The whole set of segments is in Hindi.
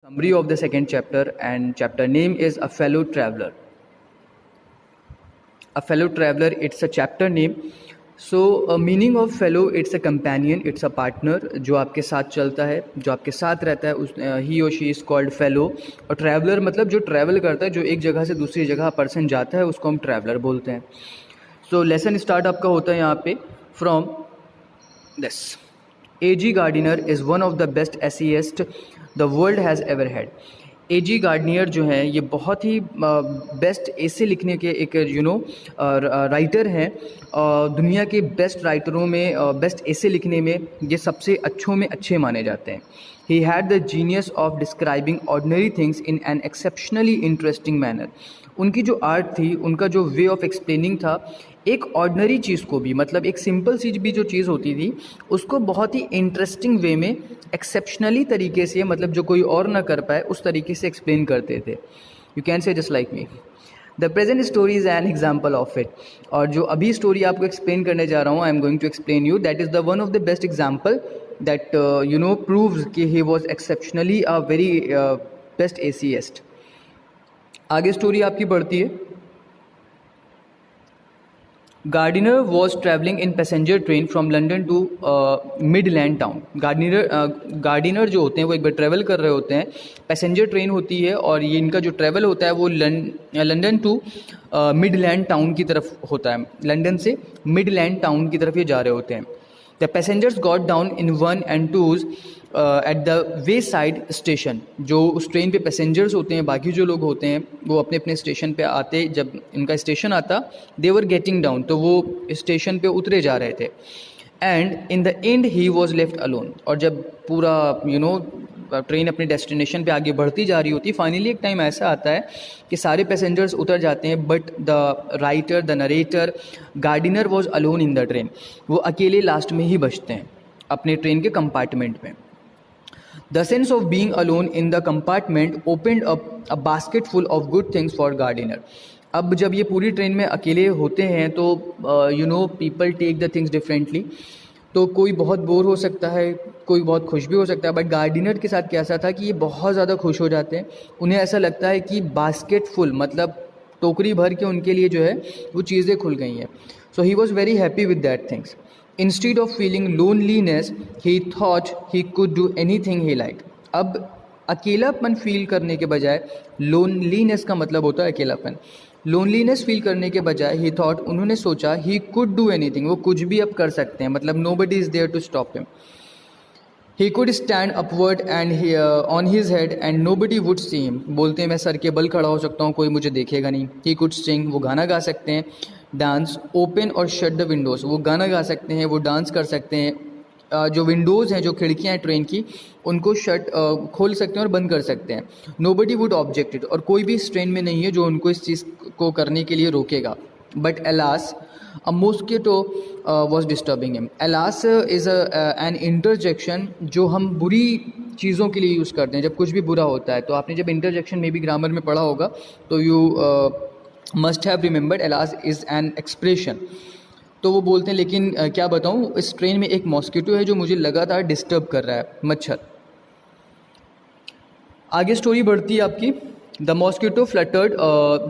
Summary of the second chapter, and chapter name is A Fellow Traveler. A fellow traveler, it's a chapter name. So meaning of fellow, it's a companion, it's a partner, जो आपके साथ चलता है, जो आपके साथ रहता है, उस he or she is called fellow. और traveler मतलब जो travel करता है, जो एक जगह से दूसरी जगह पर्सन जाता है, उसको हम traveler बोलते हैं. So लेसन स्टार्ट आपका होता है यहाँ पे from this. A.G. Gardiner is one of the best essayists the world has ever had. A.G. Gardiner जो है ये बहुत ही बेस्ट एसे लिखने के एक राइटर हैं. दुनिया के बेस्ट राइटरों में बेस्ट एसे लिखने में ये सबसे अच्छों में अच्छे माने जाते हैं. He had the genius of describing ordinary things in an exceptionally interesting manner. उनकी जो आर्ट थी, उनका जो वे ऑफ एक्सप्लेनिंग था, एक ऑर्डिनरी चीज़ को भी, मतलब एक सिंपल सी भी जो चीज़ होती थी उसको बहुत ही इंटरेस्टिंग वे में एक्सेप्शनली तरीके से, मतलब जो कोई और ना कर पाए उस तरीके से एक्सप्लेन करते थे. You can say just like me. The present story is an example of it. और जो अभी स्टोरी आपको एक्सप्लेन करने जा रहा हूँ, I am going to explain you, that is the one of the best example that proves कि he was exceptionally a very best essayist. आगे स्टोरी आपकी बढ़ती है. Gardiner was travelling in passenger train from London to Midland town. Gardiner जो होते हैं वो एक बार ट्रैवल कर रहे होते हैं. पैसेंजर ट्रेन होती है और ये इनका जो ट्रैवल होता है वो लंदन टू मिडलैंड टाउन की तरफ होता है. लंदन से मिडलैंड टाउन की तरफ ये जा रहे होते हैं. The passengers got down in 1 and 2s at the way side station. जो उस ट्रेन पे पैसेंजर्स होते हैं, बाकी जो लोग होते हैं, वो अपने अपने स्टेशन पे आते, जब इनका स्टेशन आता दे वर गेटिंग डाउन, तो वो स्टेशन पे उतरे जा रहे थे. And in the and he was left alone. और जब पूरा ट्रेन अपने डेस्टिनेशन पे आगे बढ़ती जा रही होती, फाइनली एक टाइम ऐसा आता है कि सारे पैसेंजर्स उतर जाते हैं, but the writer, the narrator, Gardiner was alone in the train. वो अकेले लास्ट में ही बचते हैं अपने ट्रेन के कंपार्टमेंट में. The sense of being alone in the compartment opened up a basket full of good things for Gardiner. अब जब ये पूरी ट्रेन में अकेले होते हैं तो people take the things differently. तो कोई बहुत बोर हो सकता है, कोई बहुत खुश भी हो सकता है, बट गार्डिनर के साथ कैसा था कि ये बहुत ज़्यादा खुश हो जाते हैं. उन्हें ऐसा लगता है कि बास्केट फुल, मतलब टोकरी भर के उनके लिए जो है वो चीज़ें खुल गई हैं. So he was very happy with that things. Instead of feeling loneliness, he thought he could do anything he liked. अब अकेलापन फील करने के बजाय, loneliness का मतलब होता है अकेलापन, loneliness फील करने के बजाय he thought, उन्होंने सोचा, he could do anything, वो कुछ भी अब कर सकते हैं, मतलब nobody is there to stop him. He could stand upward and on his head and nobody would see him. बोलते हैं मैं सर के बल खड़ा हो सकता हूँ, कोई मुझे देखेगा नहीं. He could sing, वो गाना गा सकते हैं. डांस, ओपन और शट द विंडोज़, वो गाना गा सकते हैं, वो डांस कर सकते हैं. जो विंडोज़ हैं, जो खिड़कियाँ हैं ट्रेन की, उनको खोल सकते हैं और बंद कर सकते हैं. नोबडी वुड ऑब्जेक्ट इट, और कोई भी इस ट्रेन में नहीं है जो उनको इस चीज़ को करने के लिए रोकेगा. But alas, a mosquito was disturbing him. Alas is an interjection जो हम बुरी चीज़ों के लिए यूज़ करते हैं जब कुछ भी बुरा होता है. तो आपने जब इंटरजेक्शन में भी ग्रामर में पढ़ा होगा तो you must have remembered alas is an expression. तो वो बोलते हैं लेकिन क्या बताऊँ, इस ट्रेन में एक मॉस्किटो है जो मुझे लगातार डिस्टर्ब कर रहा है, मच्छर. आगे स्टोरी बढ़ती है आपकी. द मॉस्किटो फ्लटर्ड,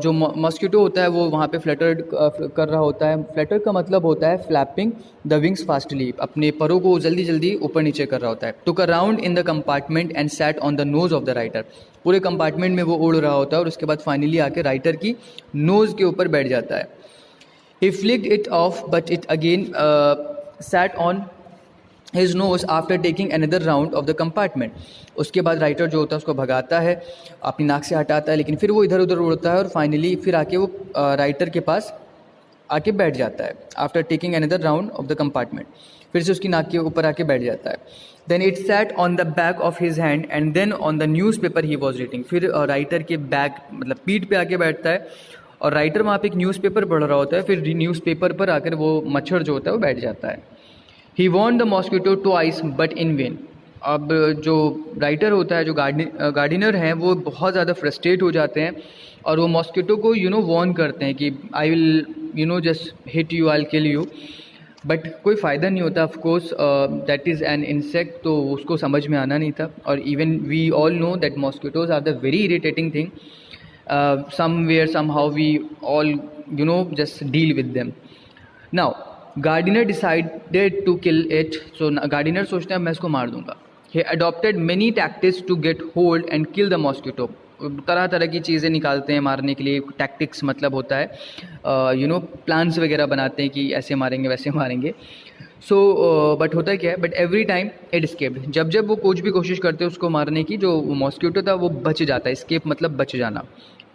जो मॉस्किटो होता है वो वहाँ पे फ्लटर्ड कर रहा होता है. फ्लटर का मतलब होता है फ्लैपिंग द विंग्स फास्टली, अपने परों को जल्दी जल्दी ऊपर नीचे कर रहा होता है. Took around in the compartment and set on the nose of the writer. पूरे कंपार्टमेंट में वो उड़ रहा होता है और उसके बाद फाइनली आके राइटर की नोज़ के ऊपर बैठ जाता है. He flicked it off but it again sat on his nose after taking another round of the compartment. उसके बाद राइटर जो होता है उसको भगाता है, अपनी नाक से हटाता है, लेकिन फिर वो इधर उधर उड़ता है और फाइनली फिर आके वो राइटर के पास आके बैठ जाता है. After taking another round of the compartment, फिर से उसकी नाक के ऊपर आके बैठ जाता है. Then it sat on the back of his hand and then on the newspaper he was reading. फिर राइटर के बैक मतलब पीठ पे आके बैठता है और राइटर वहाँ पे एक न्यूज़ पेपर पढ़ रहा होता है. फिर न्यूज़ पेपर पर आकर वो मच्छर जो होता है वो बैठ जाता है. He warned the mosquito twice but in vain. अब जो राइटर होता है, जो गार्डिनर हैं, वो बहुत ज़्यादा फ्रस्ट्रेट हो जाते हैं और वो मॉस्किटो को वार्न करते हैं कि I will just hit you, I will kill you. But कोई फ़ायदा नहीं होता, of course that is an insect, तो उसको समझ में आना नहीं था। और even we all know that mosquitoes are the very irritating thing, somewhere somehow we all just deal with them. Now Gardiner decided to kill it, so Gardiner सोचते हैं मैं इसको मार दूंगा। He adopted many tactics to get hold and kill the mosquito, तरह तरह की चीज़ें निकालते हैं मारने के लिए। टैक्टिक्स मतलब होता है प्लान्स वगैरह बनाते हैं कि ऐसे मारेंगे वैसे मारेंगे। सो बट होता क्या है, but every time it escaped, जब जब वो कुछ भी कोशिश करते हैं उसको मारने की, जो मॉस्किटो था वो बच जाता है। एस्केप मतलब बच जाना।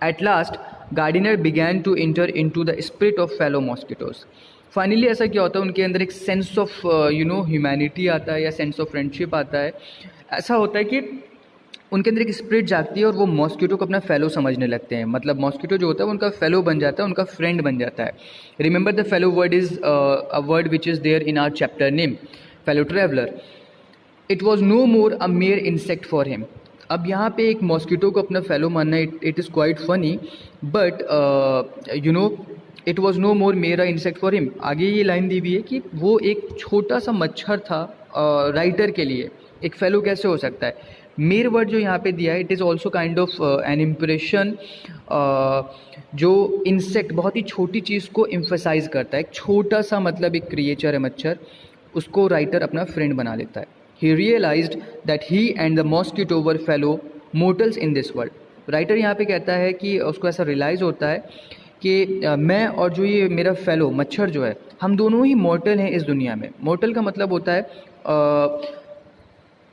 At last Gardiner began to enter into the spirit of fellow mosquitoes. Finally ऐसा क्या होता है, उनके अंदर एक सेंस ऑफ ह्यूमैनिटी आता है या सेंस ऑफ फ्रेंडशिप आता है। ऐसा होता है कि उनके अंदर एक स्पिरिट जागती है और वो मॉस्किटो को अपना फेलो समझने लगते हैं। मतलब मॉस्किटो जो होता है वो उनका फेलो बन जाता है, उनका फ्रेंड बन जाता है। Remember the fellow word is a word which is there in our chapter name fellow traveller. It was no more a mere insect for him. अब यहाँ पे एक मॉस्किटो को अपना फेलो मानना, it is quite funny, but it was no more mere a insect for him. आगे ये लाइन दी हुई है कि वो एक छोटा सा मच्छर था राइटर के लिए, एक फेलो कैसे हो सकता है। मेयर वर्ड जो यहाँ पे दिया है, it is also kind of an impression, जो इंसेक्ट बहुत ही छोटी चीज़ को एम्फेसाइज करता है। एक छोटा सा मतलब एक क्रिएचर है मच्छर, उसको राइटर अपना फ्रेंड बना लेता है। He realized that he and the mosquito were fellow mortals in this world. Writer यहाँ पे कहता है कि उसको ऐसा रियलाइज़ होता है कि मैं और जो ये मेरा फेलो मच्छर जो है, हम दोनों ही मॉर्टल हैं इस दुनिया में। मॉर्टल का मतलब होता है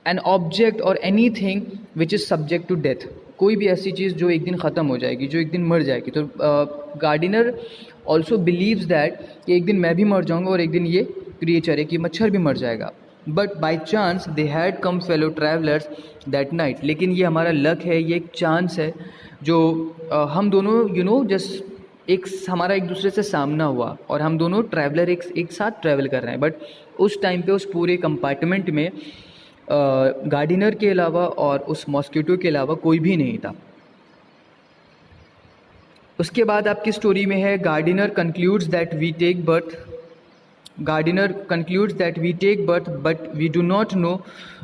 an object or anything which is subject to death. कोई भी ऐसी चीज़ जो एक दिन ख़त्म हो जाएगी, जो एक दिन मर जाएगी। तो गार्डिनर ऑल्सो बिलीव्स दैट कि एक दिन मैं भी मर जाऊँगा और एक दिन ये क्रिएचर है कि मच्छर भी मर जाएगा। But by chance they had come fellow travellers that night. लेकिन ये हमारा लक है, ये एक चांस है जो हम दोनों जस्ट हमारा एक दूसरे से सामना हुआ और हम दोनों ट्रैवलर एक साथ ट्रैवल कर रहे हैं। बट उस टाइम पे उस पूरे कंपार्टमेंट में गार्डिनर के अलावा और उस मॉस्किटो के अलावा कोई भी नहीं था। उसके बाद आपकी स्टोरी में है Gardiner concludes that we take birth but we do not know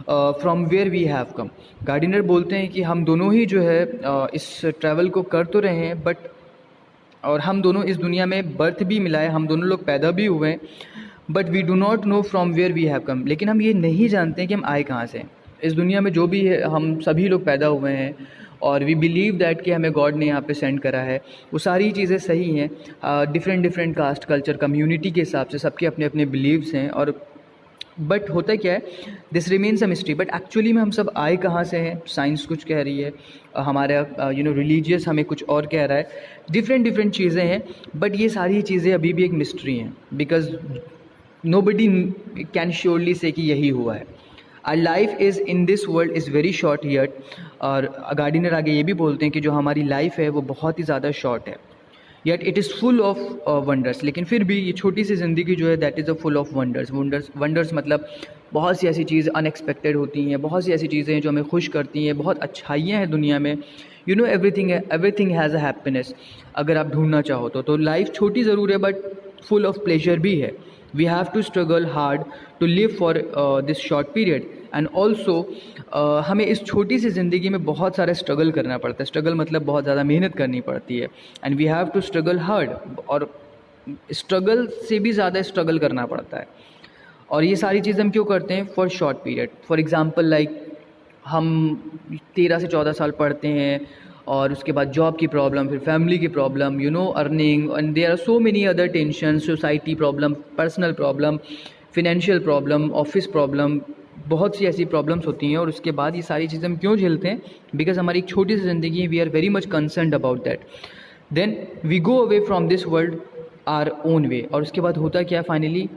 from where we have come. Gardiner बोलते हैं कि हम दोनों ही जो है इस ट्रैवल को कर तो रहे हैं, बट और हम दोनों इस दुनिया में बर्थ भी मिला है, हम दोनों लोग पैदा भी हुए हैं, but we do not know from where we have come. लेकिन हम ये नहीं जानते कि हम आए कहाँ से। इस दुनिया में जो भी है हम सभी लोग पैदा हुए हैं और वी बिलीव दैट कि हमें गॉड ने यहाँ पे सेंड करा है। वो सारी चीज़ें सही हैं, डिफरेंट कास्ट कल्चर कम्युनिटी के हिसाब से सबके अपने अपने बिलीव्स हैं। और बट होता क्या है, this remains a mystery. But actually में हम सब आए कहाँ से हैं, साइंस कुछ कह रही है, हमारा रिलीजियस हमें कुछ और कह रहा है, डिफरेंट चीज़ें हैं। बट ये सारी चीज़ें अभी भी एक मिस्ट्री हैं, because nobody can surely say कि यही हुआ है। Our life is in this world is very short yet। और गार्डिनर आगे ये भी बोलते हैं कि जो हमारी लाइफ है वो बहुत ही ज़्यादा शॉर्ट है, yet it is full of wonders। लेकिन फिर भी ये छोटी सी ज़िंदगी जो है that is a full of wonders मतलब बहुत सी ऐसी चीज़ अनएक्सपेक्टेड होती हैं, बहुत सी ऐसी चीज़ें हैं जो हमें खुश करती हैं, बहुत अच्छाइयाँ हैं दुनिया में। एवरीथिंग हैज़ अ हैप्पीनेस अगर आप ढूंढना चाहो तो लाइफ छोटी ज़रूर है बट फुल ऑफ प्लेजर भी है। We have to struggle hard to live for this short period and also हमें इस छोटी सी ज़िंदगी में बहुत सारा स्ट्रगल करना पड़ता है। स्ट्रगल मतलब बहुत ज़्यादा मेहनत करनी पड़ती है and we have to struggle hard, और स्ट्रगल से भी ज़्यादा स्ट्रगल करना पड़ता है। और ये सारी चीज़ हम क्यों करते हैं? For short period. For example like हम 13 से 14 साल पढ़ते हैं और उसके बाद जॉब की प्रॉब्लम, फिर फैमिली की problem, earning, and there are so many other tension, society problem, personal problem, financial problem, office problem, बहुत सी ऐसी प्रॉब्लम्स होती हैं। और उसके बाद ये सारी चीज़ें हम क्यों झेलते हैं? बिकॉज हमारी एक छोटी सी ज़िंदगी है, we are very much concerned about that. Then we go away from this world our own way. और उसके बाद होता क्या, फाइनली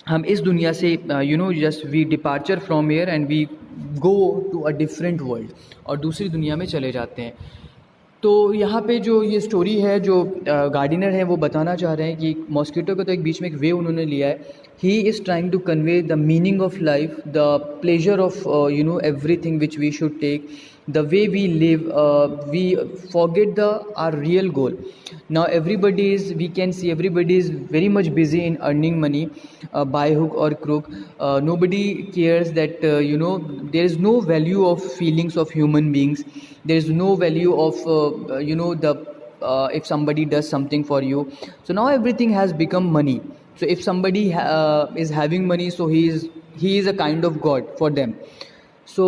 हम इस दुनिया से just we departure from here and we go to a different world, और दूसरी दुनिया में चले जाते हैं। तो यहाँ पे जो ये स्टोरी है, जो गार्डिनर है वो बताना चाह रहे हैं कि मॉस्किटो को तो एक बीच में एक वे उन्होंने लिया है, he is trying to convey the meaning of life, the pleasure of everything which we should take, the way we live. We forget the our real goal. Now everybody is, we can see everybody is very much busy in earning money by hook or crook. Nobody cares that there is no value of feelings of human beings. There is no value of the if somebody does something for you. So now everything has become money. So if somebody is having money, so he is a kind of god for them. So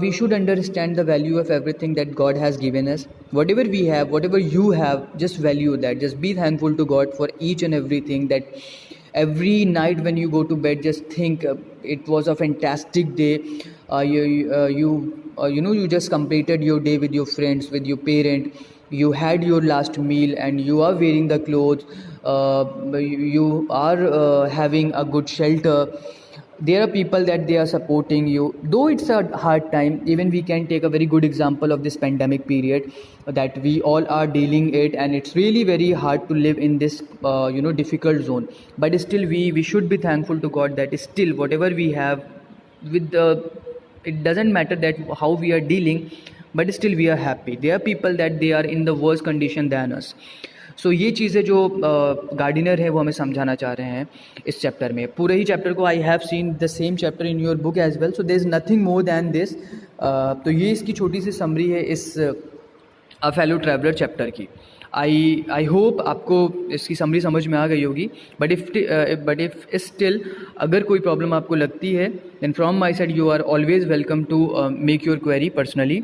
we should understand the value of everything that God has given us. Whatever we have, whatever you have, just value that. Just be thankful to God for each and everything. That every night when you go to bed, just think it was a fantastic day. You just completed your day with your friends, with your parent. You had your last meal and you are wearing the clothes. You are having a good shelter. There are people that they are supporting you, though it's a hard time. Even we can take a very good example of this pandemic period that we all are dealing it, and it's really very hard to live in this difficult zone. But still we should be thankful to God that still whatever we have, with the, it doesn't matter that how we are dealing, but still we are happy. There are people that they are in the worst condition than us. सो ये चीज़ें जो गार्डिनर है वो हमें समझाना चाह रहे हैं इस चैप्टर में। पूरे ही चैप्टर को I have seen the same chapter in your book as well, so there is nothing more than this. तो ये इसकी छोटी सी समरी है इस अ फेलो ट्रैवलर चैप्टर की। आई होप आपको इसकी समरी समझ में आ गई होगी। बट इफ़ स्टिल अगर कोई प्रॉब्लम आपको लगती है, then from my side you are always welcome to make your query personally.